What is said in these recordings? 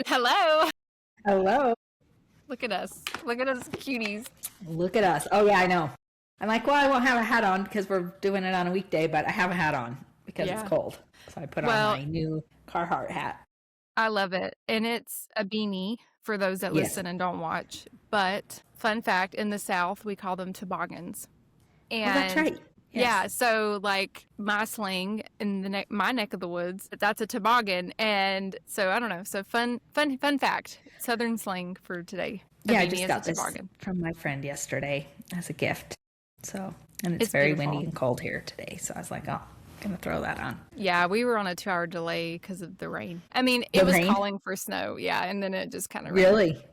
Hello. Hello. Look at us. Look at us cuties. Look at us. Oh, yeah, I know. I'm like, well, I won't have a hat on because we're doing it on a weekday, but I have a hat on because it's Yeah. cold. So I put on Well, my new Carhartt hat. I love it. And it's a beanie for those that Yes. listen and don't watch. But fun fact, in the South, we call them toboggans. Oh, that's And right. yeah, Yes. so like my slang in my neck of the woods, that's a toboggan. And so I don't know. So fun fact. Southern slang for today. A Yeah, I beanie just is a got this toboggan. from my friend yesterday as a gift. So, and it's It's very windy beautiful. and cold here today. So I was like, oh, I'm going to throw that on. Yeah, we were on a 2-hour delay because of the rain. I mean, it The was rain? calling for snow, yeah, and then it just kind of rained. Really?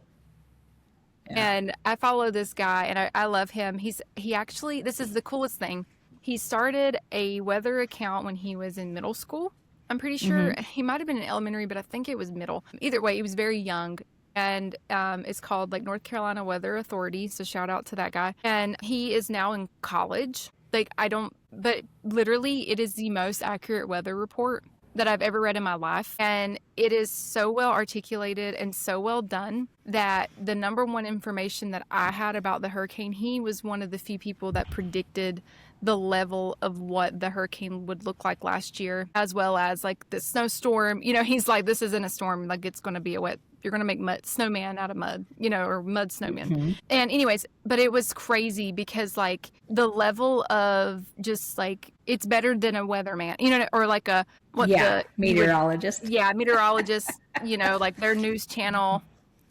Yeah. And I follow this guy, and I love him. He actually, this is the coolest thing. He started a weather account when he was in middle school. I'm pretty sure Mm-hmm. he might have been in elementary, but I think it was middle. Either way, he was very young. And it's called like North Carolina Weather Authority. So shout out to that guy. And he is now in college. Like, I don't, but literally, it is the most accurate weather report that I've ever read in my life. And it is so well articulated and so well done that the number one information that I had about the hurricane, he was one of the few people that predicted the level of what the hurricane would look like last year, as well as like the snowstorm. You know, he's like, this isn't a storm, like it's going to be a wet, you're going to make mud snowman out of mud, you know, or mud snowman. Mm-hmm. And anyways, but it was crazy because like the level of just like, it's better than a weatherman, you know, or like a, what Yeah. the, you would, Meteorologist. yeah, meteorologists, you know, like their news channel.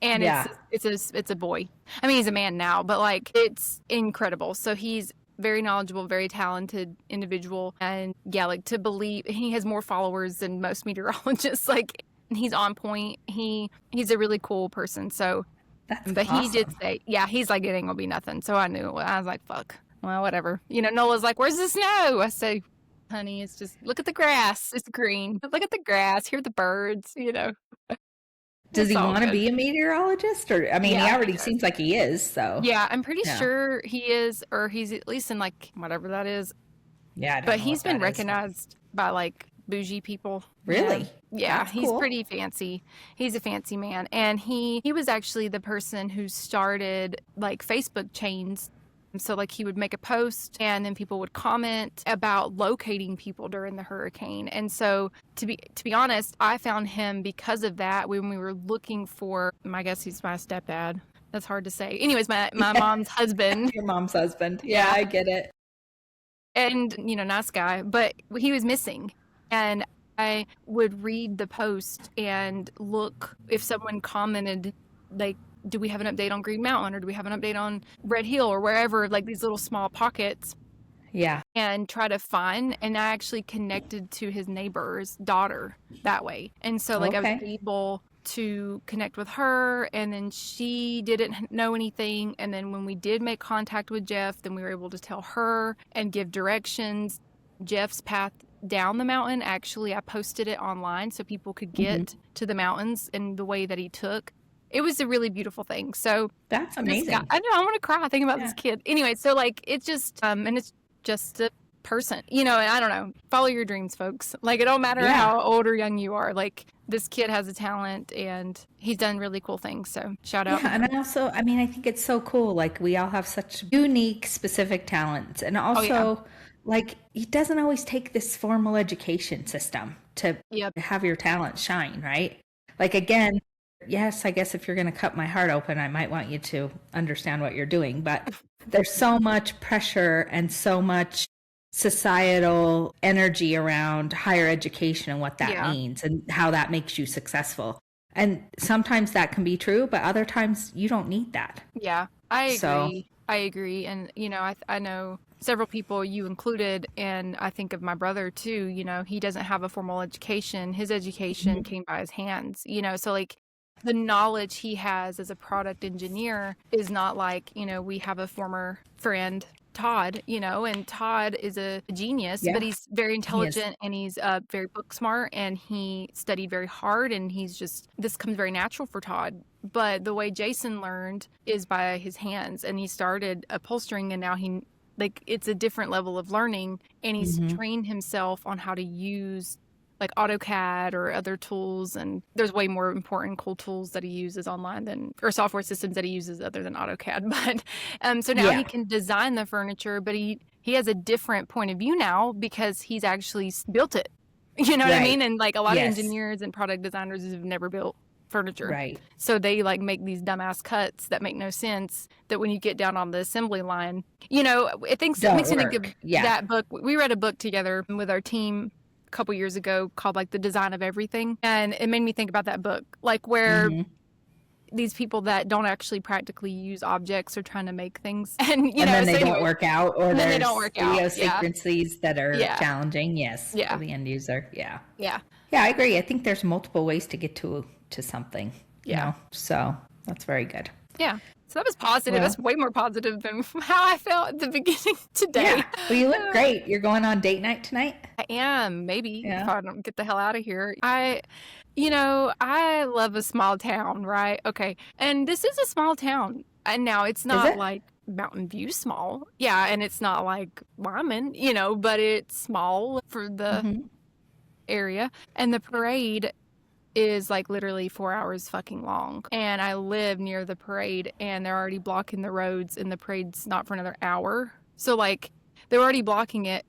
And Yeah. it's a boy. I mean, he's a man now, but like it's incredible. So he's very knowledgeable, very talented individual. And yeah, like to believe he has more followers than most meteorologists. Like he's on point. He's a really cool person. So, That's but he did awesome. say, yeah, he's like, it ain't gonna be nothing. So I knew. I was like, fuck. Well, whatever. You know, Nola's like, where's the snow? I say, honey, it's just look at the grass. It's green. Look at the grass. Hear the birds. You know, Does it's he all want to good. be a meteorologist? Or, I mean, he Yeah, he already does. seems like he is. So, Yeah, I'm pretty yeah. sure he is, or he's at least in like whatever that is. Yeah, I don't But know he's what been that is. recognized by like bougie people. Yeah. Really? Yeah, That's he's cool. pretty fancy. He's a fancy man. And he was actually the person who started like Facebook chains. So like he would make a post and then people would comment about locating people during the hurricane. And so to be honest, I found him because of that when we were looking for, I guess he's my stepdad. That's hard to say. Anyways, my Yeah. mom's husband. Your mom's husband. Yeah, Yeah. I get it. And, you know, nice guy, but he was missing. And I would read the post and look if someone commented, like, do we have an update on Green Mountain or do we have an update on Red Hill or wherever, like these little small pockets, Yeah. and try to find. And I actually connected to his neighbor's daughter that way. And so, like, I was Okay. able to connect with her, and then she didn't know anything. And then when we did make contact with Jeff, then we were able to tell her and give directions. Jeff's path down the mountain, actually, I posted it online so people could Hmm. get to the mountains in the way that he took. It was a really beautiful thing. So That's this guy, amazing. I know, I want to cry thinking about Yeah. this kid. Anyway, so like it's just and it's just a person, you know, and I don't know. Follow your dreams, folks. Like it don't matter Yeah. how old or young you are. Like this kid has a talent and he's done really cool things. So shout out Yeah. to And him. I also, I mean, I think it's so cool. Like, we all have such unique, specific talents. And Oh yeah. also, like, it doesn't always take this formal education system to Yep. have your talent shine, right? Like, again, yes, I guess if you're going to cut my heart open, I might want you to understand what you're doing. But there's so much pressure and so much societal energy around higher education and what that Yeah. means and how that makes you successful. And sometimes that can be true, but other times you don't need that. Yeah. I So, agree. I agree. And you know, I know several people, you included, and I think of my brother too. You know, he doesn't have a formal education. His education mhm, came by his hands, you know, so like the knowledge he has as a product engineer is not like, you know, we have a former friend, Todd, you know, and Todd is a genius, but yeah, he's very he is. intelligent and he's very book smart and he studied very hard and he's just, this comes very natural for Todd. But the way Jason learned is by his hands, and he started upholstering, and now he, like, it's a different level of learning, and he's Hmm. trained himself on how to use like AutoCAD or other tools, and there's way more important cool tools that he uses online than, or software systems that he uses other than AutoCAD. But so now he can design the furniture, but he has a different point of view now because he's actually built it. You know what I mean? And like a lot of engineers and product designers have never built furniture. Right. So they like make these dumbass cuts that make no sense, that when you get down on the assembly line, you know, it makes me think of that book. We read a book together with our team a couple years ago called like The Design of Everything. And it made me think about that book, like where these people that don't actually practically use objects are trying to make things, and then they don't work out, or there's idiosyncrasies that are challenging. For the end user. Yeah, I agree. I think there's multiple ways to get to something. You know? So that's very good. Yeah. So that was positive. Well, that's way more positive than how I felt at the beginning today. Yeah. Well, you look great. You're going on date night tonight? I am. Maybe if I don't get the hell out of here. I love a small town, right? Okay. And this is a small town. And now it's not like Mountain View small. Yeah. And it's not like Lyman, but it's small for the area. And the parade is like literally 4 hours fucking long. And I live near the parade, and they're already blocking the roads, and the parade's not for another hour. So like they're already blocking it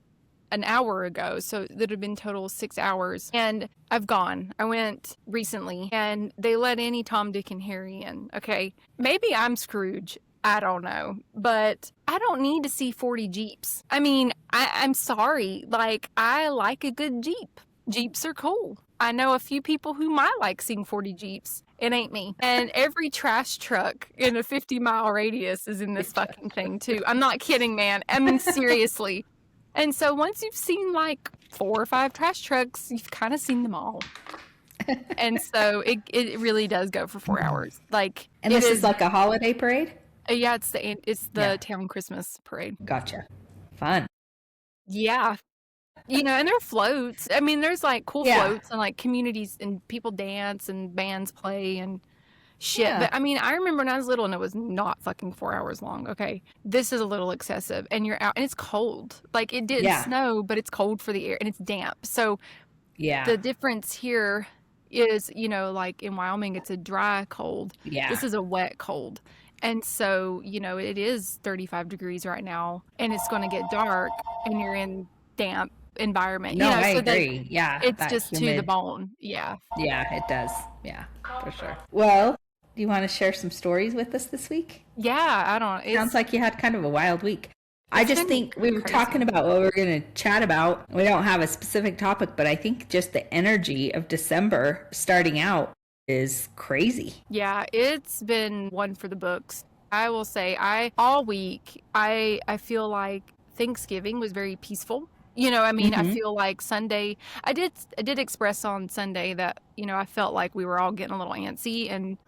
an hour ago. So that would have been total 6 hours. And I've gone. I went recently, and they let any Tom, Dick, and Harry in. Okay. Maybe I'm Scrooge. I don't know. But I don't need to see 40 Jeeps. I mean, I'm sorry. Like, I like a good Jeep. Jeeps are cool. I know a few people who might like seeing 40 Jeeps. It ain't me. And every trash truck in a 50-mile radius is in this fucking thing, too. I'm not kidding, man. I mean, seriously. And so once you've seen like 4 or 5 trash trucks, you've kind of seen them all. And so it really does go for 4 hours. Like, and this is like a holiday parade? Yeah, it's the town Christmas parade. Gotcha. Fun. Yeah. And there are floats. I mean, there's like cool floats, and like communities, and people dance, and bands play and shit. Yeah. But I mean, I remember when I was little, and it was not fucking 4 hours long. Okay. This is a little excessive, and you're out, and it's cold. Like, it didn't snow, but it's cold for the air, and it's damp. So the difference here is, like in Wyoming, it's a dry cold. Yeah. This is a wet cold. And so, it is 35 degrees right now, and it's going to get dark, and you're in damp environment. No, I agree. It's just humid. To the bone. Yeah, it does. Yeah, for sure. Well, do you want to share some stories with us this week? Yeah, I don't. Sounds like you had kind of a wild week. I just think we were talking about what we're going to chat about. We don't have a specific topic, but I think just the energy of December starting out is crazy. Yeah, it's been one for the books. I will say, all week I feel like Thanksgiving was very peaceful. I feel like Sunday, I did express on Sunday that, I felt like we were all getting a little antsy, and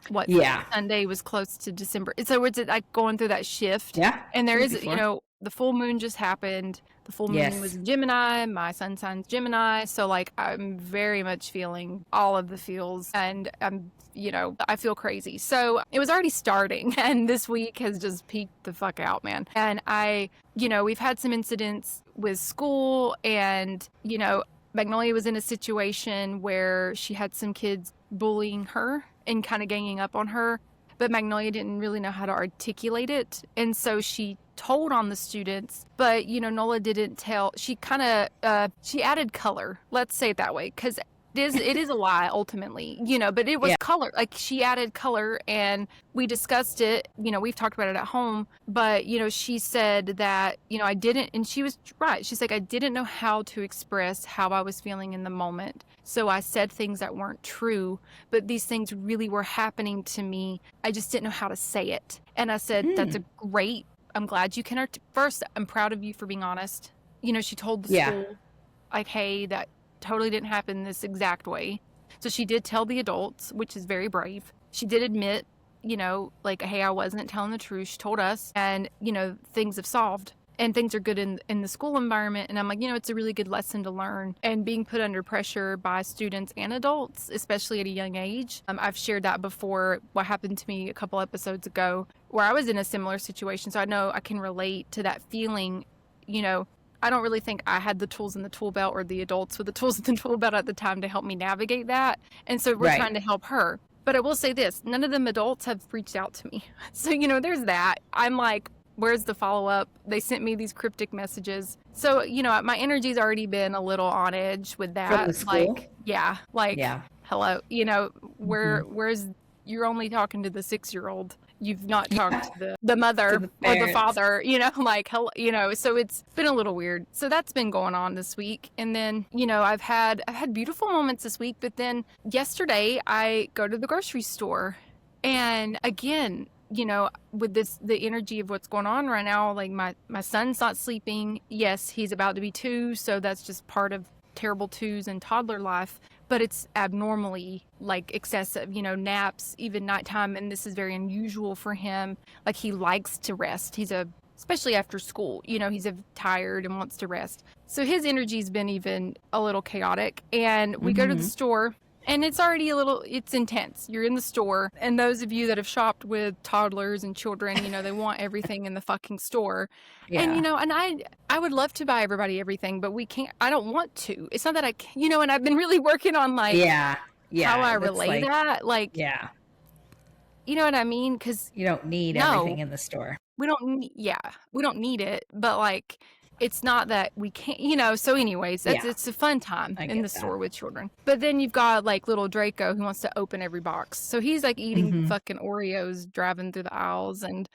Sunday was close to December. So it's like going through that shift. Yeah. And there is, the full moon just happened. The full moon was Gemini. My sun sign's Gemini. So like, I'm very much feeling all of the feels, and I feel crazy. So it was already starting, and this week has just peaked the fuck out, man. And we've had some incidents with school, and, Magnolia was in a situation where she had some kids bullying her and kind of ganging up on her, but Magnolia didn't really know how to articulate it. And so she told on the students, but, Nola didn't tell. She kind of, she added color. Let's say it that way. 'Cause it is a lie ultimately, but it was color. Like, she added color, and we discussed it, we've talked about it at home, but, she said that, I didn't, and she was right. She's like, I didn't know how to express how I was feeling in the moment. So I said things that weren't true, but these things really were happening to me. I just didn't know how to say it. And I said, that's a great, I'm glad you can, first, I'm proud of you for being honest. She told the school, like, hey, that totally didn't happen this exact way. So she did tell the adults, which is very brave. She did admit, like, hey, I wasn't telling the truth. She told us, and, things have solved, and things are good in the school environment. And I'm like, it's a really good lesson to learn, and being put under pressure by students and adults, especially at a young age. I've shared that before, what happened to me a couple episodes ago, where I was in a similar situation. So I know I can relate to that feeling, I don't really think I had the tools in the tool belt, or the adults with the tools in the tool belt at the time to help me navigate that. And so we're trying to help her. But I will say this, none of them adults have reached out to me. So, you know, there's that. I'm like, where's the follow-up? They sent me these cryptic messages. So, you know, my energy's already been a little on edge with that. For the school? Hello, you know, where's, you're only talking to the 6-year-old. You've not talked to the mother or the father, you know, like, hello, you know, so it's been a little weird. So that's been going on this week. And then, you know, I've had beautiful moments this week, but then yesterday I go to the grocery store, and again, you know, with the energy of what's going on right now, like my son's not sleeping. Yes, he's about to be 2, so that's just part of terrible 2s and toddler life, but it's abnormally like excessive, you know, naps, even nighttime. And this is very unusual for him. Like, he likes to rest. Especially after school, you know, he's tired and wants to rest. So his energy's been even a little chaotic. And we go to the store, and it's already it's intense. You're in the store, and those of you that have shopped with toddlers and children, you know, they want everything in the fucking store. Yeah. And, you know, and I would love to buy everybody everything, but we can't, I don't want to. It's not that I can't, you know, and I've been really working on like, how I relay that. Like, you know what I mean? Because you don't need everything in the store. We don't need it, but like, it's not that we can't, you know. So anyways, it's a fun time in the store with children. But then you've got like little Draco who wants to open every box. So he's like eating fucking Oreos, driving through the aisles. And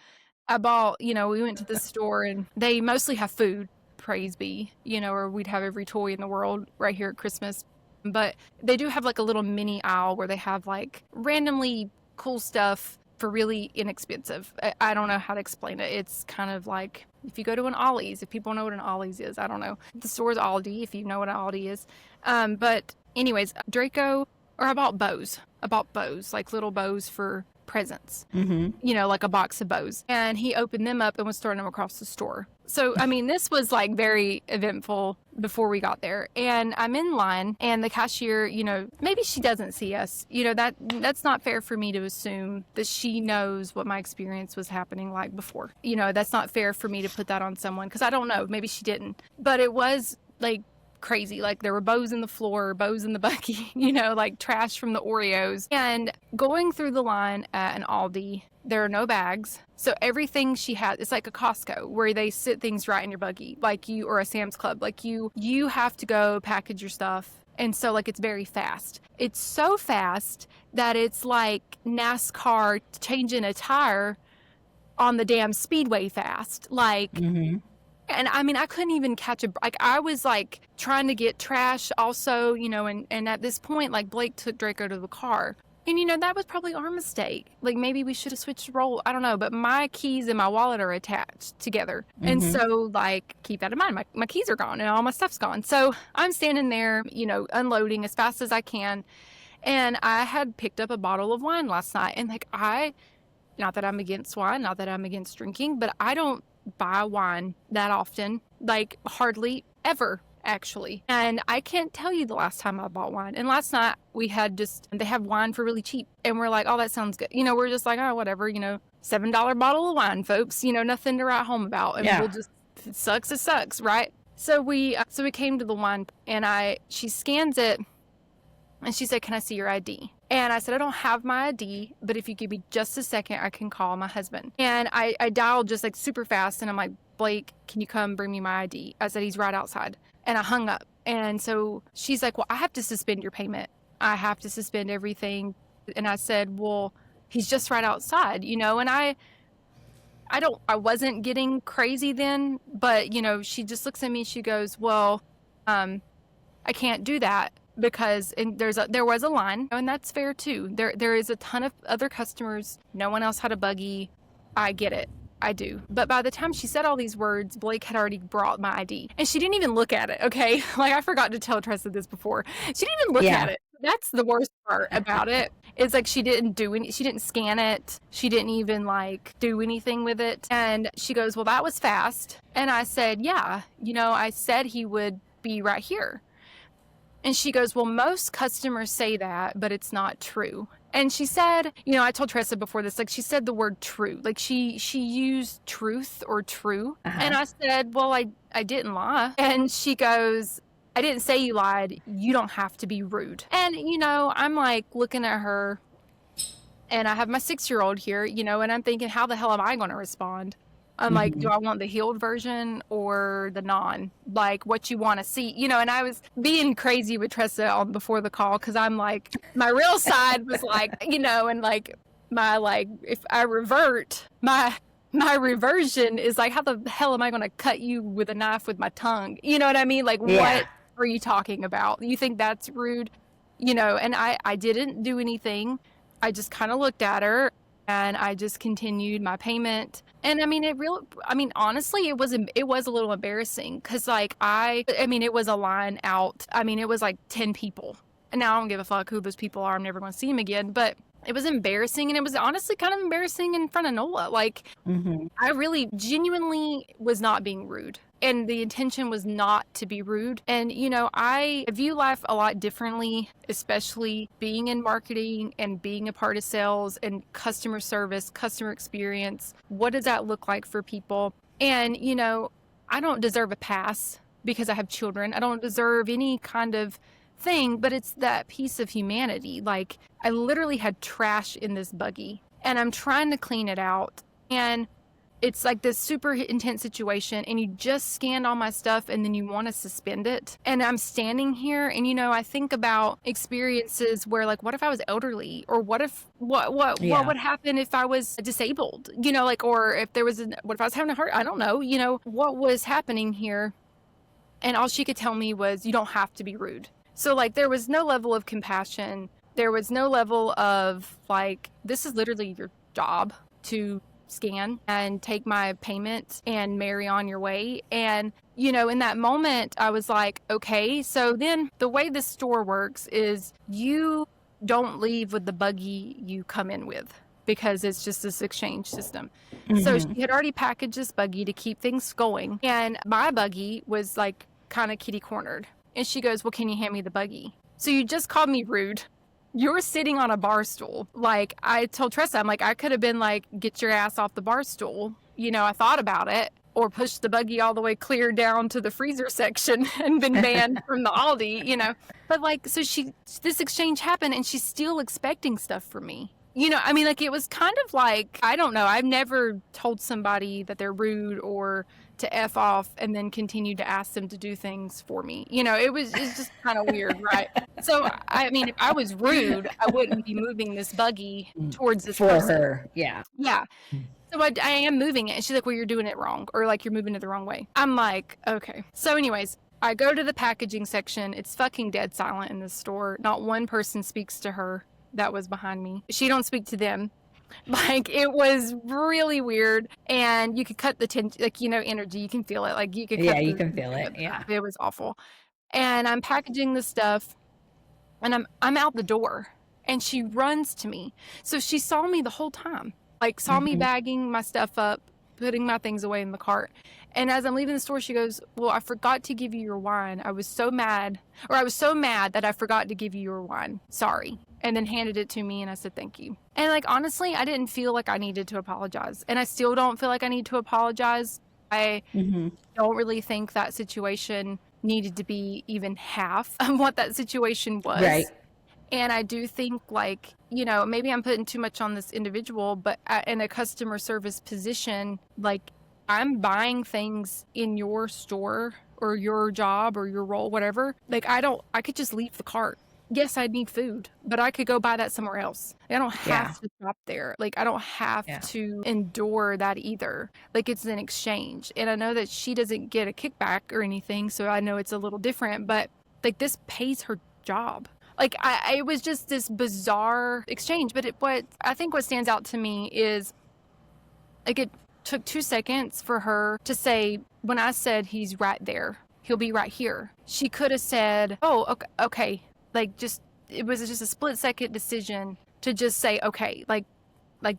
I bought, you know, we went to the store, and they mostly have food, praise be, you know, or we'd have every toy in the world right here at Christmas. But they do have like a little mini aisle where they have like randomly cool stuff for really inexpensive. I don't know how to explain it. It's kind of like if you go to an Ollie's, if people know what an Ollie's is, I don't know. The store's Aldi, if you know what an Aldi is. But anyways, Draco, or I bought bows, like little bows for presents, you know, like a box of bows. And he opened them up and was throwing them across the store. So, I mean, this was like very eventful before we got there. And I'm in line, and the cashier, you know, maybe she doesn't see us. You know, that's not fair for me to assume that she knows what my experience was happening like before. You know, that's not fair for me to put that on someone, because I don't know. Maybe she didn't. But it was like crazy. Like, there were bows in the floor, bows in the bucket, you know, like trash from the Oreos. And going through the line at an Aldi, there are no bags. So everything she has, it's like a Costco where they sit things right in your buggy, like you, or a Sam's Club, like you have to go package your stuff. And so like, it's very fast. It's so fast that it's like NASCAR changing a tire on the damn speedway fast. Like, and I mean, I couldn't even catch like, I was like trying to get trash also, you know, and at this point, like, Blake took Draco to the car. And, you know, that was probably our mistake. Like, maybe we should have switched role. I don't know. But my keys and my wallet are attached together. And so, like, keep that in mind. My keys are gone and all my stuff's gone. So I'm standing there, you know, unloading as fast as I can. And I had picked up a bottle of wine last night. And, like, not that I'm against wine, not that I'm against drinking, but I don't buy wine that often. Like, hardly ever, actually. And I can't tell you the last time I bought wine. And last night they have wine for really cheap. And we're like, oh, that sounds good. You know, we're just like, oh, whatever, you know, $7 bottle of wine, folks, you know, nothing to write home about. And we'll just, if it sucks, right? So we came to the wine, and she scans it, and she said, can I see your ID? And I said, I don't have my ID, but if you give me just a second, I can call my husband. And I dialed just like super fast, and I'm like, Blake, can you come bring me my ID? I said, he's right outside. And I hung up. And so she's like, well, I have to suspend your payment. I have to suspend everything. And I said, well, he's just right outside, you know. And I wasn't getting crazy then, but, you know, she just looks at me, she goes, well, I can't do that because there was a line, and that's fair too. There is a ton of other customers. No one else had a buggy. I get it. I do. But by the time she said all these words, Blake had already brought my ID. And she didn't even look at it, okay? Like, I forgot to tell Tressa this before. She didn't even look at it. That's the worst part about it. It's like she didn't scan it. She didn't even, like, do anything with it. And she goes, well, that was fast. And I said, yeah. You know, I said he would be right here. And she goes, well, most customers say that, but it's not true. And she said, I told Tressa before this, like she said the word true. Like she used truth or true. And I said, well, I didn't lie. And she goes, I didn't say you lied. You don't have to be rude. And, I'm like looking at her, and I have my 6-year-old here, and I'm thinking, how the hell am I going to respond? I'm like, do I want the healed version or the non? Like, what you want to see, and I was being crazy with Tressa before the call, because I'm like, my real side was like, and like my, like, if I revert, my reversion is like, how the hell am I going to cut you with a knife with my tongue? You know what I mean? Like, what are you talking about? You think that's rude? And I didn't do anything. I just kind of looked at her, and I just continued my payment. And honestly, it was a little embarrassing, because like it was a line out. It was like 10 people, and now I don't give a fuck who those people are. I'm never going to see them again. But it was embarrassing, and it was honestly kind of embarrassing in front of Nola. Like, I really genuinely was not being rude, and the intention was not to be rude. And I view life a lot differently, especially being in marketing and being a part of sales and customer service, customer experience. What does that look like for people? And I don't deserve a pass because I have children. I don't deserve any kind of thing, but it's that piece of humanity. Like, I literally had trash in this buggy, and I'm trying to clean it out, and it's like this super intense situation, and you just scanned all my stuff, and then you want to suspend it. And I'm standing here, and I think about experiences where, like, what if I was elderly, or what would happen if I was disabled, like, or if there was what if I was having a heart, I don't know, what was happening here. And all she could tell me was, you don't have to be rude. So, like, there was no level of compassion. There was no level of, like, this is literally your job to scan and take my payment and marry on your way. And, in that moment, I was like, okay. So then the way this store works is you don't leave with the buggy you come in with, because it's just this exchange system. So she had already packaged this buggy to keep things going. And my buggy was, like, kind of kitty cornered. And she goes, well, can you hand me the buggy? So you just called me rude. You're sitting on a bar stool. Like, I told Tressa, I'm like, I could have been like, get your ass off the bar stool. I thought about it. Or pushed the buggy all the way clear down to the freezer section and been banned from the Aldi, But like, so this exchange happened, and she's still expecting stuff from me. Like, it was kind of like, I don't know. I've never told somebody that they're rude or to F off and then continued to ask them to do things for me. It's just kind of weird, right? So, if I was rude, I wouldn't be moving this buggy towards this person. Her. Yeah. Yeah. So I am moving it. And she's like, well, you're doing it wrong, or like, you're moving it the wrong way. I'm like, okay. So anyways, I go to the packaging section. It's fucking dead silent in this store. Not one person speaks to her that was behind me. She don't speak to them. Like, it was really weird, and you could cut the tension, like, energy, you can feel it. Like, you could cut you can feel it. Yeah. It was awful. And I'm packaging the stuff, and I'm out the door, and she runs to me. So she saw me the whole time, like, saw me bagging my stuff up, putting my things away in the cart. And as I'm leaving the store, she goes, well, I forgot to give you your wine. I was so mad that I forgot to give you your wine. Sorry. And then handed it to me, and I said, thank you. And like, honestly, I didn't feel like I needed to apologize. And I still don't feel like I need to apologize. I don't really think that situation needed to be even half of what that situation was. Right. And I do think, like, maybe I'm putting too much on this individual, but in a customer service position, like, I'm buying things in your store or your job or your role, whatever. Like, I could just leave the cart. Yes, I need food, but I could go buy that somewhere else. I don't have to shop there. Like, I don't have to endure that either. Like, it's an exchange. And I know that she doesn't get a kickback or anything, so I know it's a little different, but like, this pays her job. Like, it was just this bizarre exchange. But what stands out to me is, like, it took 2 seconds for her to say, when I said he's right there, he'll be right here, she could have said, oh, okay. Like, it was just a split-second decision to just say, okay, like,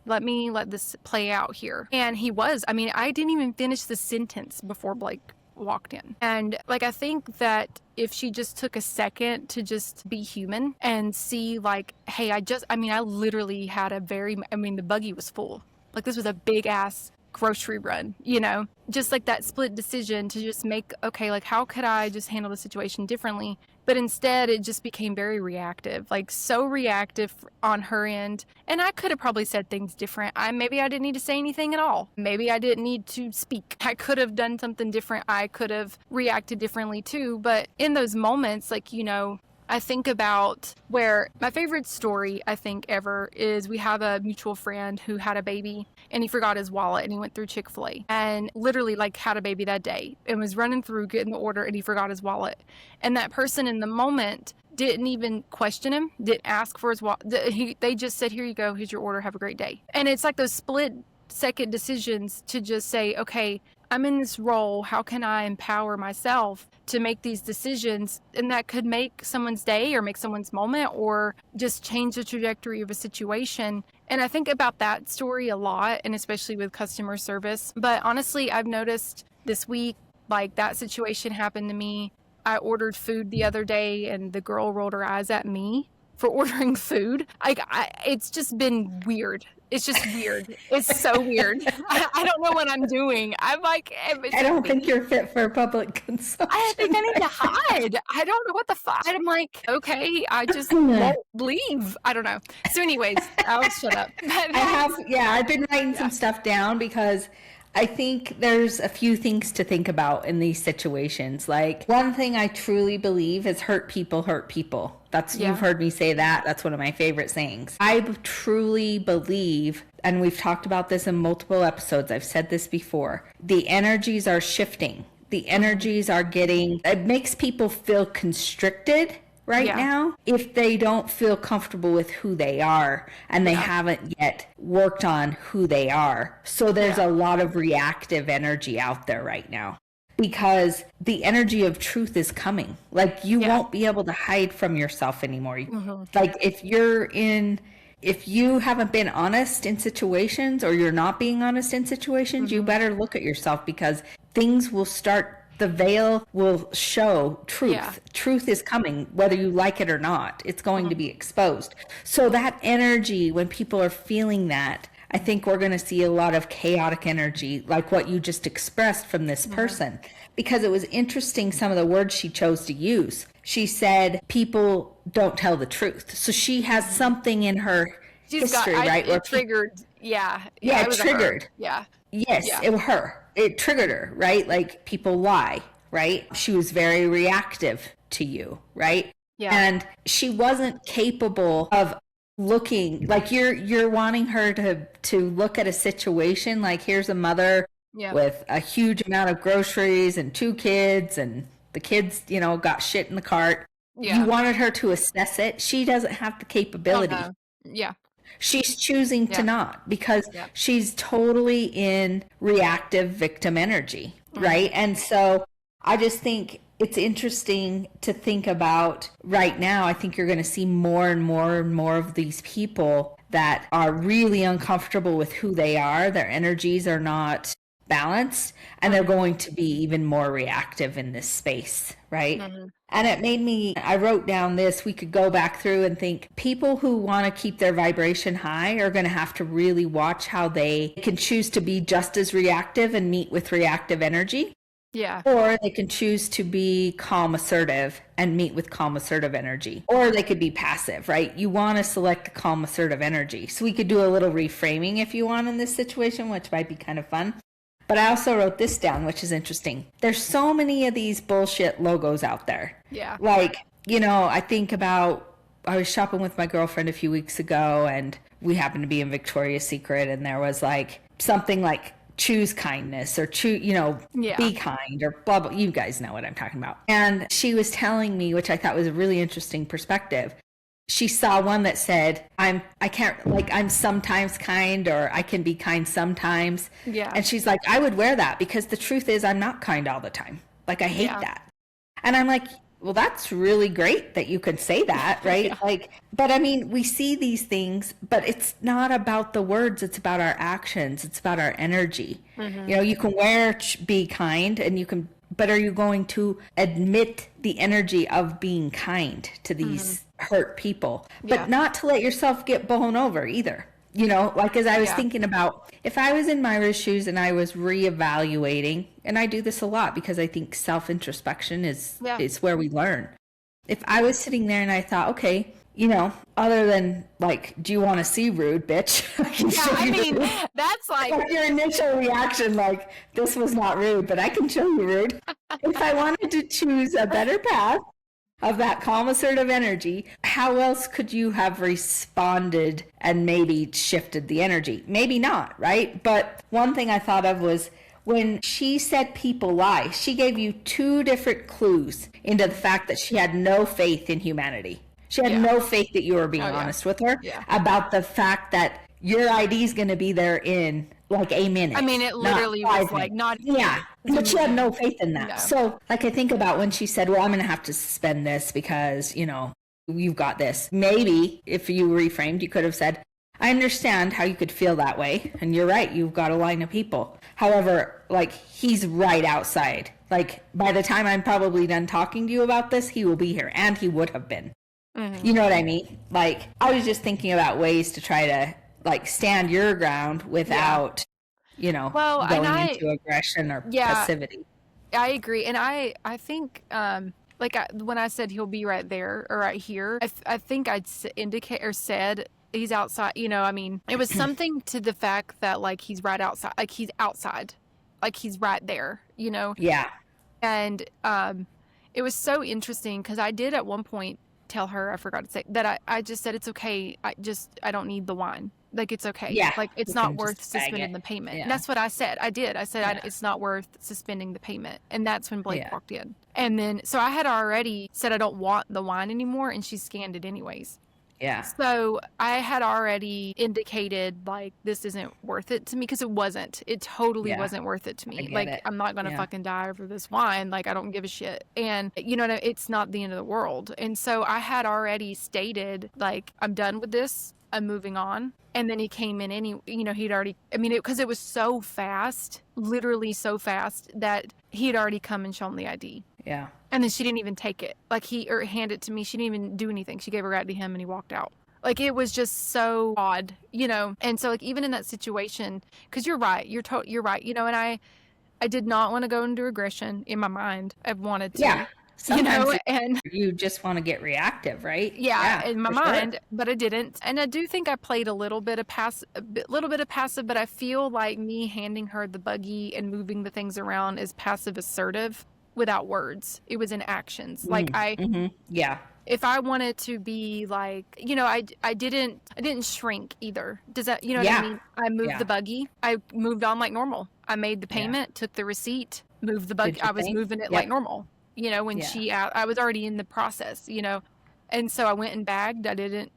let this play out here. And he was. I didn't even finish the sentence before Blake walked in. And like, I think that if she just took a second to just be human and see like, hey, I literally had the buggy was full. Like, this was a big ass grocery run, just like that split decision to just make, okay, like, how could I just handle the situation differently? But instead it just became very reactive, like so reactive on her end. And I could have probably said things different. Maybe I didn't need to say anything at all. Maybe I didn't need to speak. I could have done something different. I could have reacted differently too. But in those moments, like, I think about where my favorite story, I think, ever is we have a mutual friend who had a baby and he forgot his wallet and he went through Chick-fil-A and literally like had a baby that day and was running through getting the order and he forgot his wallet. And that person in the moment didn't even question him, didn't ask for his wallet. They just said, here you go, here's your order, have a great day. And it's like those split second decisions to just say, okay, I'm in this role. How can I empower myself to make these decisions? And that could make someone's day or make someone's moment or just change the trajectory of a situation. And I think about that story a lot, and especially with customer service. But honestly, I've noticed this week, like that situation happened to me. I ordered food the other day and the girl rolled her eyes at me for ordering food. It's just been weird. It's just weird. It's so weird. I don't know what I'm doing. I'm like, I don't think you're fit for public consumption. I think I need to hide. I don't know what the fuck. I'm like, okay, I just won't leave. I don't know. So anyways, I'll shut up. I've been writing some stuff down because I think there's a few things to think about in these situations. Like, one thing I truly believe is hurt people hurt people. You've heard me say that. That's one of my favorite sayings. I truly believe, and we've talked about this in multiple episodes, I've said this before, the energies are shifting. The energies are it makes people feel constricted now if they don't feel comfortable with who they are and they haven't yet worked on who they are. So there's a lot of reactive energy out there right now because the energy of truth is coming. Like, you won't be able to hide from yourself anymore. Like, if you haven't been honest in situations or you're not being honest in situations, you better look at yourself because things will start. The veil will show truth. Yeah. Truth is coming, whether you like it or not. It's going to be exposed. So that energy, when people are feeling that, I think we're going to see a lot of chaotic energy, like what you just expressed from this person. Because it was interesting, some of the words she chose to use. She said, people don't tell the truth. So she has something in her history, right? It triggered. It triggered. Yeah. Yes, it was her. It triggered her, right? Like, people lie, right? She was very reactive to you, right? Yeah. And she wasn't capable of looking, like, you're wanting her to look at a situation like, here's a mother with a huge amount of groceries and 2 kids, and the kids, got shit in the cart. You wanted her to assess it. She doesn't have the capability. She's choosing to not because she's totally in reactive victim energy, right? And so I just think it's interesting to think about right now. I think you're going to see more and more and more of these people that are really uncomfortable with who they are. Their energies are not balanced, and they're going to be even more reactive in this space, right? And it made me, I wrote down this, we could go back through and think people who want to keep their vibration high are going to have to really watch how they can choose to be just as reactive and meet with reactive energy. Yeah. Or they can choose to be calm, assertive and meet with calm, assertive energy. Or they could be passive, right? You want to select the calm, assertive energy. So we could do a little reframing if you want in this situation, which might be kind of fun. But I also wrote this down, which is interesting. There's so many of these bullshit logos out there. Yeah. Like, I think about, I was shopping with my girlfriend a few weeks ago and we happened to be in Victoria's Secret and there was like something like choose kindness or be kind or blah, blah. You guys know what I'm talking about. And she was telling me, which I thought was a really interesting perspective. She saw one that said, I'm sometimes kind, or I can be kind sometimes. Yeah. And she's like, I would wear that because the truth is I'm not kind all the time. Like, I hate that. And I'm like, well, that's really great that you could say that, right? But I mean, we see these things, but it's not about the words. It's about our actions. It's about our energy. You can wear be kind and you can but are you going to admit the energy of being kind to these hurt people, but not to let yourself get blown over either? You know, like as I was thinking about, if I was in Myra's shoes and I was reevaluating, and I do this a lot because I think self-introspection is where we learn. If I was sitting there and I thought, okay, you know, other than like, do you want to see rude, bitch? I mean, that's like your initial reaction, like, this was not rude, but I can show you rude. If I wanted to choose a better path of that calm, assertive energy, how else could you have responded and maybe shifted the energy? Maybe not, right? But one thing I thought of was when she said people lie, she gave you 2 different clues into the fact that she had no faith in humanity. She had no faith that you were being honest with her about the fact that your ID is going to be there in like a minute. I mean, it literally was like not. Yeah, but she had no faith in that. No. So like I think about when she said, well, I'm going to have to suspend this because, you know, you've got this. Maybe if you reframed, you could have said, I understand how you could feel that way. And you're right. You've got a line of people. However, like he's right outside. Like by the time I'm probably done talking to you about this, he will be here, and he would have been. You know what I mean? Like, I was just thinking about ways to try to, like, stand your ground without, you know, going into aggression or passivity. I agree. And I think, when I said he'll be right there or right here, I think I'd indicate or said he's outside. You know, I mean, it was something to the fact that, like, he's right outside. Like, he's outside. Like, he's right there, you know? Yeah. And it was so interesting because I did at one point tell her, I forgot to say that I just said it's okay, I don't need the wine, like it's okay, like it's not worth suspending the payment. And that's what I said. I said it's not worth suspending the payment. And that's when Blake walked in, and then so I had already said I don't want the wine anymore, and she scanned it anyways. So I had already indicated like this isn't worth it to me, because it totally wasn't worth it to me. Like I'm not gonna fucking die over this wine. Like I don't give a shit. And you know, it's not the end of the world. And so I had already stated like I'm done with this, I'm moving on. And then he came in and he'd already, I mean, because it was so fast, literally so fast, that he had already come and shown the ID. Yeah. And then she didn't even take it. Like or hand it to me. She didn't even do anything. She gave it right to him and he walked out. Like it was just so odd, you know? And so like even in that situation, because you're right, you're right, you know, and I did not want to go into aggression in my mind. I wanted to. Yeah. Sometimes you know, and you just want to get reactive, right? Yeah, in my mind, but I didn't. And I do think I played a little bit of passive, but I feel like me handing her the buggy and moving the things around is passive assertive without words. It was in actions. Like if I wanted to be like, you know, I didn't shrink either. Does that, you know what I mean? I moved the buggy. I moved on like normal. I made the payment, took the receipt, moved the buggy. I was moving it like normal. You know, when I was already in the process, you know, and so I went and bagged. I didn't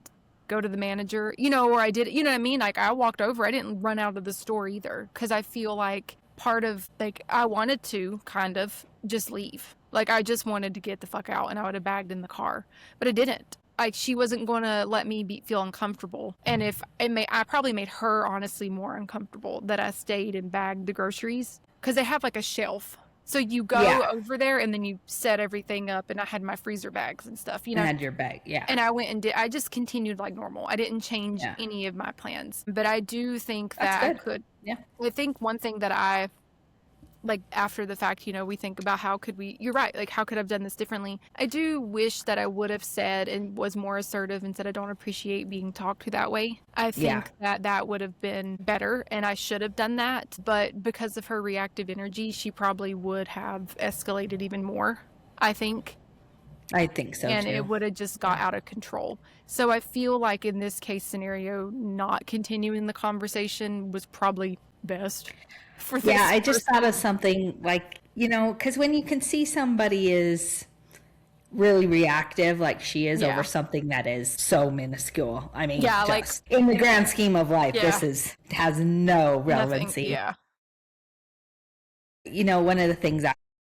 go to the manager, you know, or I did, you know what I mean? Like I walked over, I didn't run out of the store either. 'Cause I feel like part of like, I wanted to kind of just leave. Like I just wanted to get the fuck out, and I would have bagged in the car, but I didn't. Like she wasn't going to let me feel uncomfortable. And I probably made her honestly more uncomfortable that I stayed and bagged the groceries, 'cause they have like a shelf. So you go over there and then you set everything up, and I had my freezer bags and stuff, you know. You had your bag, And I went and I just continued like normal. I didn't change any of my plans. But I do think that I could. Yeah. I think one thing that I, like after the fact, you know, we think about you're right, like how could I have done this differently? I do wish that I would have said and was more assertive and said I don't appreciate being talked to that way. I think that would have been better, and I should have done that. But because of her reactive energy, she probably would have escalated even more, I think. I think so and too. It would have just got out of control. So I feel like in this case scenario, not continuing the conversation was probably best. I just thought of something like, you know, because when you can see somebody is really reactive, like she is over something that is so minuscule. I mean, like in the grand scheme of life, this has no relevancy. Nothing, you know, one of the things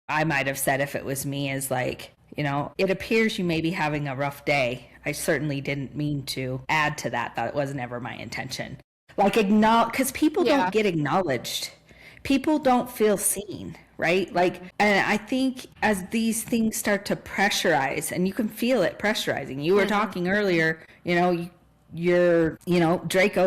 I might have said if it was me is like, you know, it appears you may be having a rough day. I certainly didn't mean to add to that. That was never my intention. Like because people don't get acknowledged. People don't feel seen, right? Like, and I think as these things start to pressurize, and you can feel it pressurizing. You were talking earlier, Draco,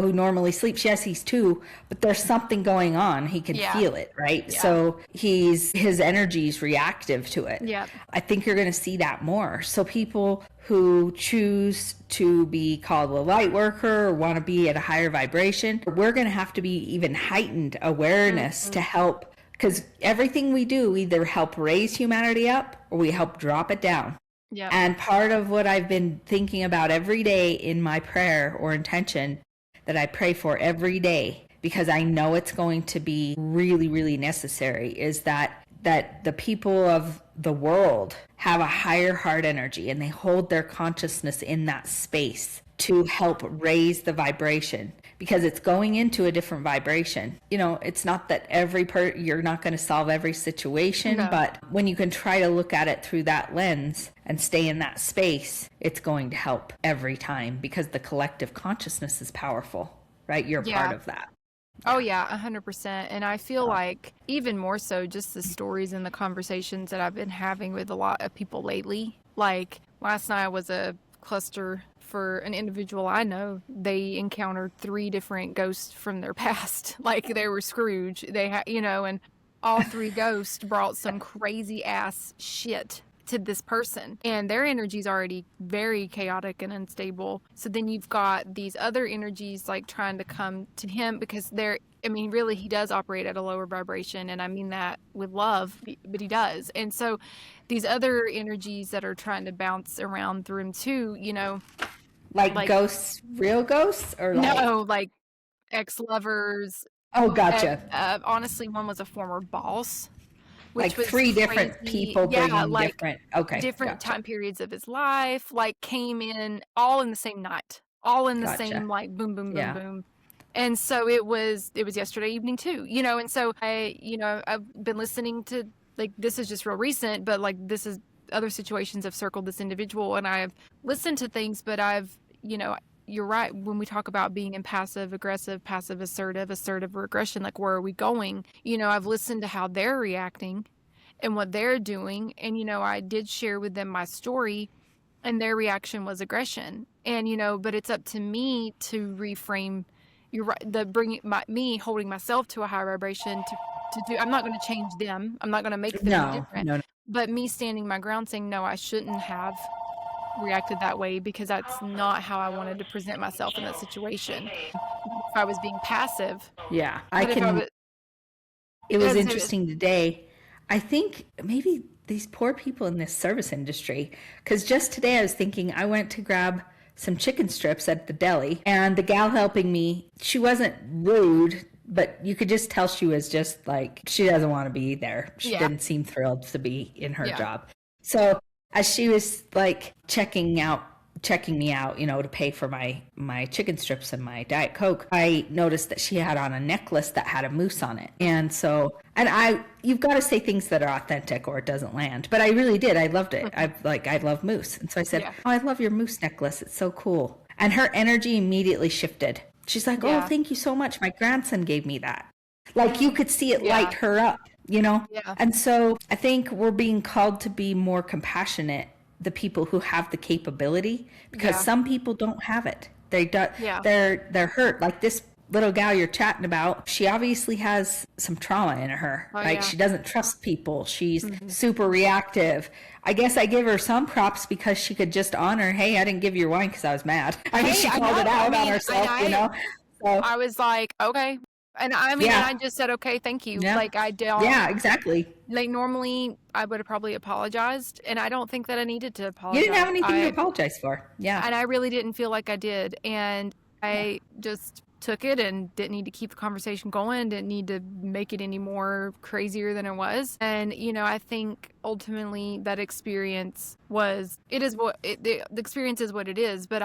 who normally sleeps, yes, he's 2, but there's something going on. He can feel it, right? Yeah. So his energy is reactive to it. Yeah. I think you're going to see that more. So people who choose to be called a light worker or want to be at a higher vibration, we're going to have to be even heightened awareness to help, because everything we do either help raise humanity up or we help drop it down. Yeah. And part of what I've been thinking about every day in my prayer or intention that I pray for every day, because I know it's going to be really, really necessary, is that the people of the world have a higher heart energy and they hold their consciousness in that space to help raise the vibration, because it's going into a different vibration. It's not that you're not going to solve every situation, but when you can try to look at it through that lens and stay in that space, it's going to help every time, because the collective consciousness is powerful, right? You're part of that. Oh yeah, 100%. And I feel like even more so just the stories and the conversations that I've been having with a lot of people lately. Like last night was a cluster for an individual I know. They encountered 3 different ghosts from their past. Like they were Scrooge. And all 3 ghosts brought some crazy ass shit to this person, and their energy is already very chaotic and unstable. So then you've got these other energies like trying to come to him, because really he does operate at a lower vibration, and I mean that with love, but he does. And so these other energies that are trying to bounce around through him too, like ghosts, real ghosts, or like ex-lovers. Oh, gotcha. Honestly, one was a former boss. Which was 3 different people bringing different time periods of his life, like came in all in the same night, all in the same, like boom, boom, boom, boom. And so it was yesterday evening too, and so I've been listening to, like, this is just real recent, but like this is other situations have circled this individual, and I've listened to things, but you're right. When we talk about being in passive aggressive, passive assertive regression, like where are we going? I've listened to how they're reacting and what they're doing. And, I did share with them my story, and their reaction was aggression. And, but it's up to me to reframe. You're right. Me holding myself to a higher vibration to do. I'm not going to change them. I'm not going to make them different. No. But me standing my ground, saying, no, I shouldn't have reacted that way, because that's not how I wanted to present myself in that situation. If I was being passive. Yeah, it was interesting today. I think maybe these poor people in this service industry, because just today I was thinking, I went to grab some chicken strips at the deli, and the gal helping me, she wasn't rude, but you could just tell she was just like, she doesn't want to be there. She didn't seem thrilled to be in her job. So as she was like checking me out, to pay for my chicken strips and my Diet Coke, I noticed that she had on a necklace that had a moose on it. And you've got to say things that are authentic or it doesn't land. But I really did. I loved it. I love moose. And so I said, oh, I love your moose necklace. It's so cool. And her energy immediately shifted. She's like, oh, thank you so much. My grandson gave me that. Like you could see it light her up. Yeah. And so I think we're being called to be more compassionate, the people who have the capability, because some people don't have it. They're hurt. Like this little gal you're chatting about, she obviously has some trauma in her. She doesn't trust people. She's super reactive. I guess I give her some props because she could just honor, hey, I didn't give you your wine because I was mad. She called it out on herself, So I was like, okay. And I just said, okay, thank you. Yeah. Like I don't. Yeah, exactly. Like normally I would have probably apologized, and I don't think that I needed to apologize. You didn't have anything to apologize for. Yeah. And I really didn't feel like I did. And I just took it and didn't need to keep the conversation going, didn't need to make it any more crazier than it was. And, I think ultimately that experience the experience is what it is. But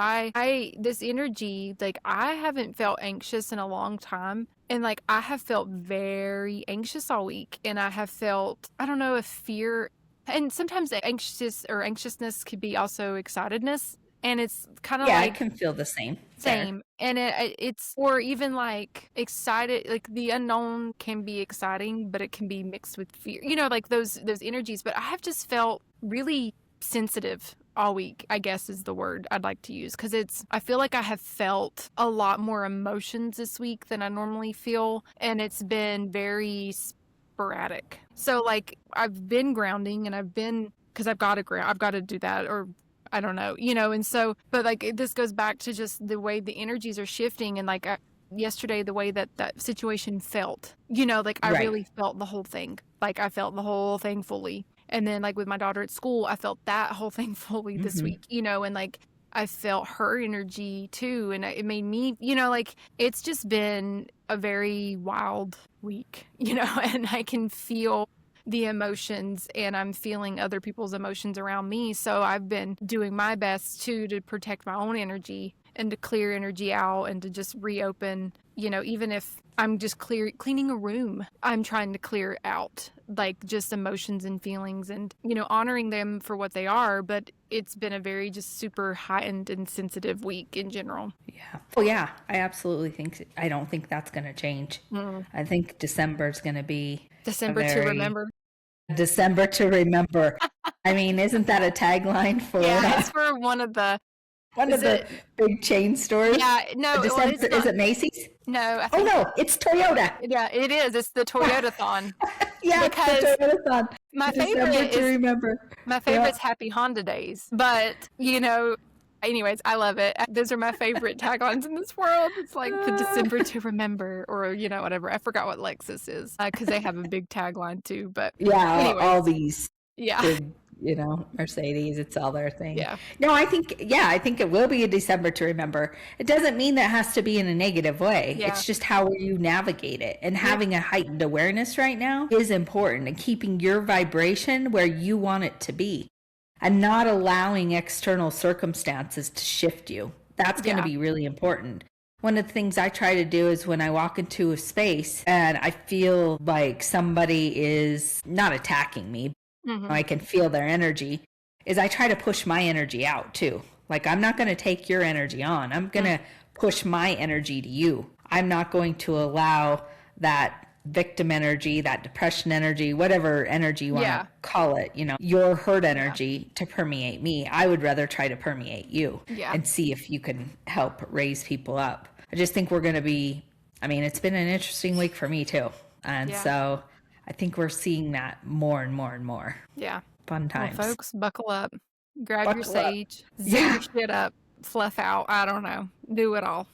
this energy, like I haven't felt anxious in a long time. And like, I have felt very anxious all week, and I have felt, I don't know if fear, and sometimes anxiousness could be also excitedness. And it's kind of Yeah, I like can feel the same there. same. And it's, or even like excited, like the unknown can be exciting, but it can be mixed with fear, like those energies. But I have just felt really sensitive all week, I guess is the word I'd like to use. Cause I feel like I have felt a lot more emotions this week than I normally feel. And it's been very sporadic. So like I've been grounding and cause I've got to ground, I've got to do that, or I don't know, and so, but like this goes back to just the way the energies are shifting. And like yesterday, the way that situation felt, like I Right. really felt the whole thing. Like I felt the whole thing fully. And then like with my daughter at school, I felt that whole thing fully this Hmm. week, and like I felt her energy too. And it made me, like it's just been a very wild week, and I can feel the emotions, and I'm feeling other people's emotions around me. So I've been doing my best to protect my own energy and to clear energy out and to just reopen, even if I'm just cleaning a room, I'm trying to clear out like just emotions and feelings and, honoring them for what they are. But it's been a very just super heightened and sensitive week in general. Yeah. Oh, yeah. I don't think that's going to change. I think December is going to be a December to very remember. December to remember. I mean, isn't that a tagline for Yeah, it's for one is of the it? big chain stores? Yeah, no, well, December, it's is not. it Macy's? No, I Oh think, no, it's Toyota. yeah, it is. It's the Toyota-thon. Yeah, it's the Because Toyota-thon. my December favorite to is remember. my Yeah. favorite's Happy Honda Days. But, anyways, I love it. Those are my favorite taglines in this world. It's like the December to remember, or, whatever. I forgot what Lexus is because they have a big tagline too. But Yeah, all anyways, these yeah, big, Mercedes, it's all their thing. yeah, No, I think it will be a December to remember. It doesn't mean that has to be in a negative way. yeah, It's just how you navigate it. And yep, having a heightened awareness right now is important, and keeping your vibration where you want it to be and not allowing external circumstances to shift you. That's going to yeah, be really important. One of the things I try to do is when I walk into a space and I feel like somebody is not attacking me, hmm, I can feel their energy, is I try to push my energy out too. Like, I'm not going to take your energy on. I'm going to push my energy to you. I'm not going to allow that victim energy, that depression energy, whatever energy you want to yeah, call it, your hurt yeah, energy to permeate me. I would rather try to permeate you yeah, and see if you can help raise people up. I just think we're going to be, I mean, it's been an interesting week for me too. And yeah, so I think we're seeing that more and more and more. yeah. Fun Well, times. folks, buckle up, grab your Buckle up. sage, zing Yeah. your shit up, fluff out. I don't know, do it all.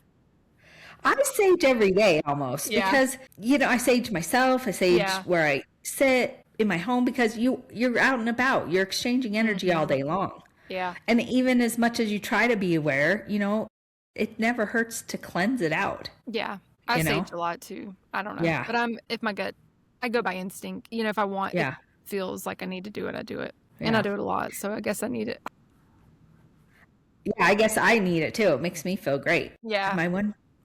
I sage every day almost Yeah, because, I sage myself. I sage yeah, where I sit in my home because you're out and about. You're exchanging energy all hmm, day long. yeah. And even as much as you try to be aware, it never hurts to cleanse it out, Yeah, I you know? sage a lot too. I don't know, Yeah. but if my gut, I go by instinct. If I want, it Yeah. feels like I need to do it, I do it, and I Yeah. do it a lot. So I guess I need it. Yeah, I guess I need it too. It makes me feel great. Yeah,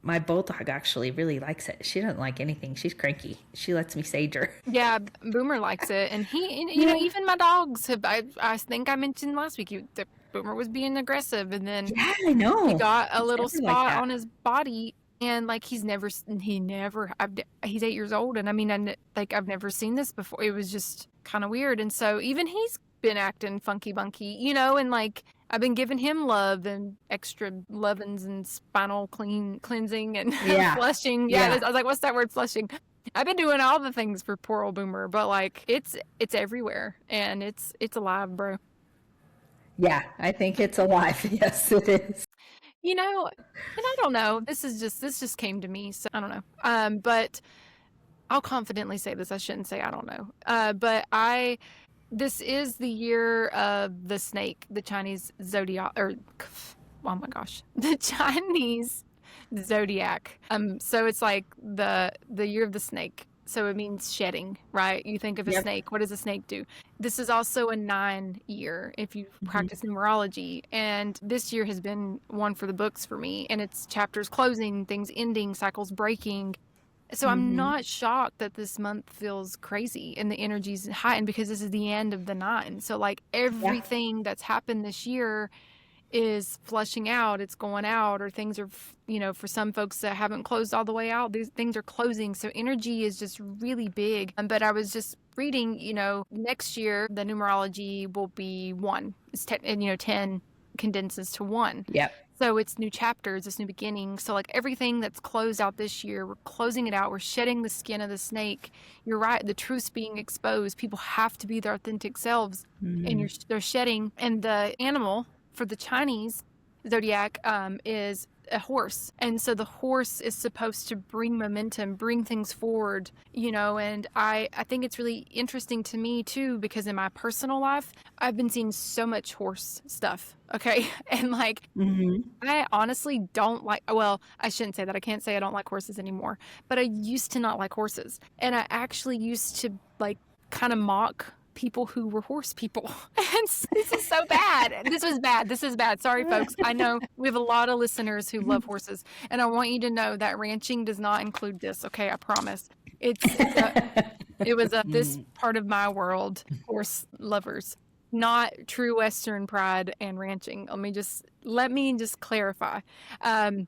My bulldog actually really likes it. She doesn't like anything. She's cranky. She lets me sage her. yeah. Boomer likes it, and Yeah. even my dogs have. I think I mentioned last week that Boomer was being aggressive, and then Yeah, I he know. got a He's little never like spot that. on his body. And like he never he's 8 years old, and I mean I've never seen this before. It was just kind of weird. And so even he's been acting funky bunky, and like I've been giving him love and extra lovin's and spinal cleansing and Yeah. flushing. Yeah, Yeah. I was like, what's that word, flushing? I've been doing all the things for poor old Boomer, but like it's everywhere, and it's alive, bro. Yeah. I think it's alive. Yes, it is. And I don't know. This just came to me, so I don't know. But I'll confidently say this. I shouldn't say I don't know. But this is the year of the snake, the Chinese zodiac, or oh my gosh, the Chinese zodiac. So it's like the year of the snake. So it means shedding, right? You think of a Yep. snake. What does a snake do? This is also a 9 year if you Mhm. practice numerology. And this year has been one for the books for me. And it's chapters closing, things ending, cycles breaking. So I'm Mhm. not shocked that this month feels crazy and the energy's heightened because this is the end of the 9. So like Yeah. everything that's happened this year is flushing out, it's going out, or things are, for some folks that haven't closed all the way out, these things are closing. So energy is just really big. But I was just reading, next year the numerology will be 1. It's 10, and 10 condenses to 1. Yep. So it's new chapters, it's new beginnings. So like everything that's closed out this year, we're closing it out. We're shedding the skin of the snake. You're right. The truth's being exposed. People have to be their authentic selves, and they're shedding. And the animal for the Chinese zodiac is a horse. And so the horse is supposed to bring momentum, bring things forward, and I think it's really interesting to me too, because in my personal life, I've been seeing so much horse stuff. Okay. And like, I honestly don't like, well, I shouldn't say that. I can't say I don't like horses anymore, but I used to not like horses. And I actually used to like kind of mock people who were horse people. And this is so bad. This is bad. Sorry, folks. I know we have a lot of listeners who love horses, and I want you to know that ranching does not include this. Okay, I promise. It was this part of my world, horse lovers, not true Western pride and ranching. Let me just clarify. And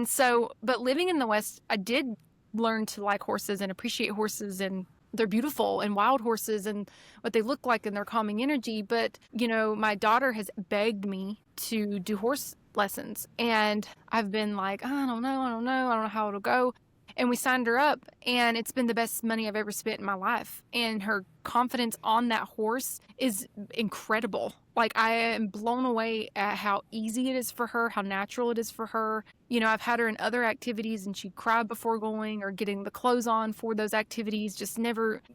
so, but living in the West, I did learn to like horses and appreciate horses, and they're beautiful, and wild horses and what they look like and their calming energy. But, my daughter has begged me to do horse lessons, and I've been like, I don't know how it'll go. And we signed her up, and it's been the best money I've ever spent in my life. And her confidence on that horse is incredible. Like, I am blown away at how easy it is for her, how natural it is for her. I've had her in other activities, and she'd cry before going or getting the clothes on for those activities.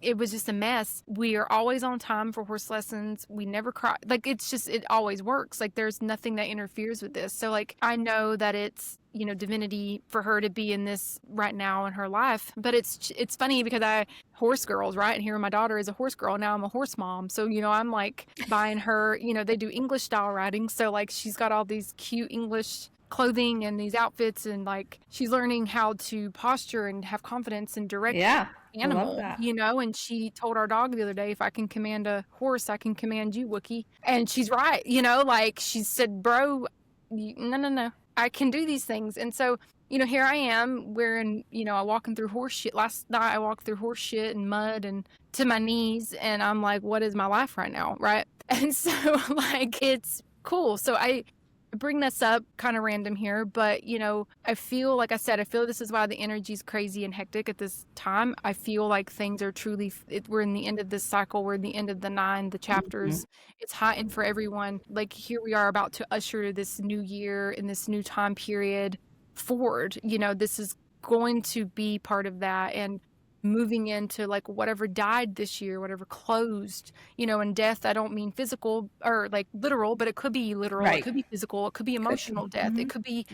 It was just a mess. We are always on time for horse lessons. We never cry. Like, it always works. Like, there's nothing that interferes with this. So, like, I know that it's, divinity for her to be in this right now in her life. But it's funny because horse girls, right? And here my daughter is a horse girl. Now I'm a horse mom. So, I'm like buying her, they do English style riding. So like she's got all these cute English clothing and these outfits, and like she's learning how to posture and have confidence and direct animal, and she told our dog the other day, if I can command a horse, I can command you, Wookie. And she's right, like she said, bro, no, I can do these things. And so, here I am wearing, I walking through horse shit. Last night I walked through horse shit and mud and to my knees, and I'm like, what is my life right now? Right. And so like, it's cool. So I bring this up kind of random here, but I feel, like I said, this is why the energy is crazy and hectic at this time. I feel like things are truly, we're in the end of this cycle. We're in the end of the chapters. It's heightened for everyone. Like, here we are about to usher this new year in this new time period forward. This is going to be part of that, and moving into like whatever died this year, whatever closed, and death, I don't mean physical or like literal, but it could be literal, right. It could be physical, it could be emotional death, it could be,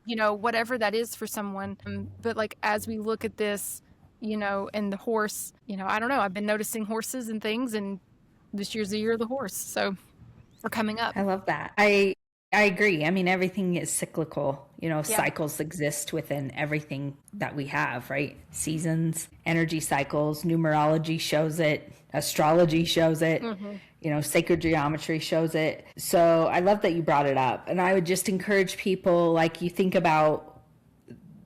whatever that is for someone. But like, as we look at this, and the horse, I don't know, I've been noticing horses and things, and this year's the year of the horse. So we're coming up. I love that. I agree. I mean, everything is cyclical. Cycles exist within everything that we have, right? Seasons, energy cycles, numerology shows it, astrology shows it, sacred geometry shows it. So I love that you brought it up. And I would just encourage people, like, you think about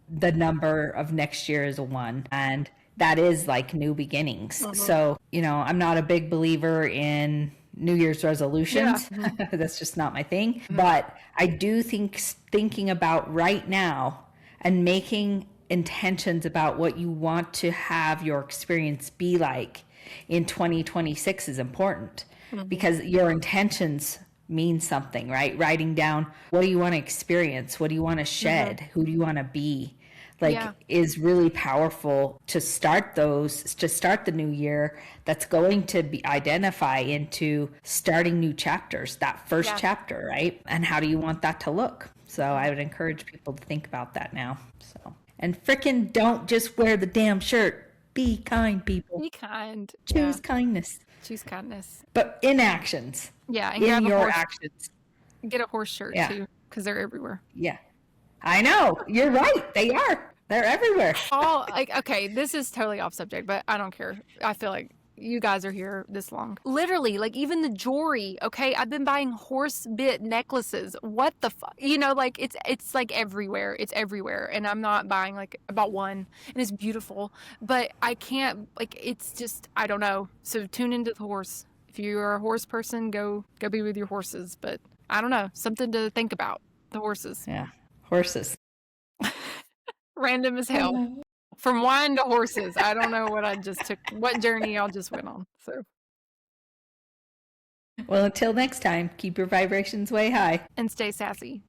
the number of next year is 1, and that is like new beginnings. So, I'm not a big believer in New Year's resolutions. That's just not my thing. But I do think thinking about right now and making intentions about what you want to have your experience be like in 2026 is important, because your intentions mean something, right? Writing down, what do you want to experience? What do you want to shed? Who do you want to be? Is really powerful to start the new year. That's going to identify into starting new chapters, that first chapter, right? And how do you want that to look? So I would encourage people to think about that now. So, and frickin' don't just wear the damn shirt. Be kind, people. Be kind. Choose kindness. Choose kindness. But in actions. Yeah. And in your actions. Get a horse shirt too, because they're everywhere. Yeah. I know. You're right. They are. They're everywhere. Okay, this is totally off subject, but I don't care. I feel like you guys are here this long. Literally, like even the jewelry, okay? I've been buying horse bit necklaces. What the fuck? You know, like it's like everywhere. It's everywhere. And I'm not buying like about one, and it's beautiful, but I can't, like, it's just, I don't know. So tune into the horse. If you're a horse person, go be with your horses, but I don't know, something to think about. The horses. Yeah. Horses. Random as hell. From wine to horses. I don't know what journey y'all just went on. So, Well, until next time, keep your vibrations way high. and stay sassy.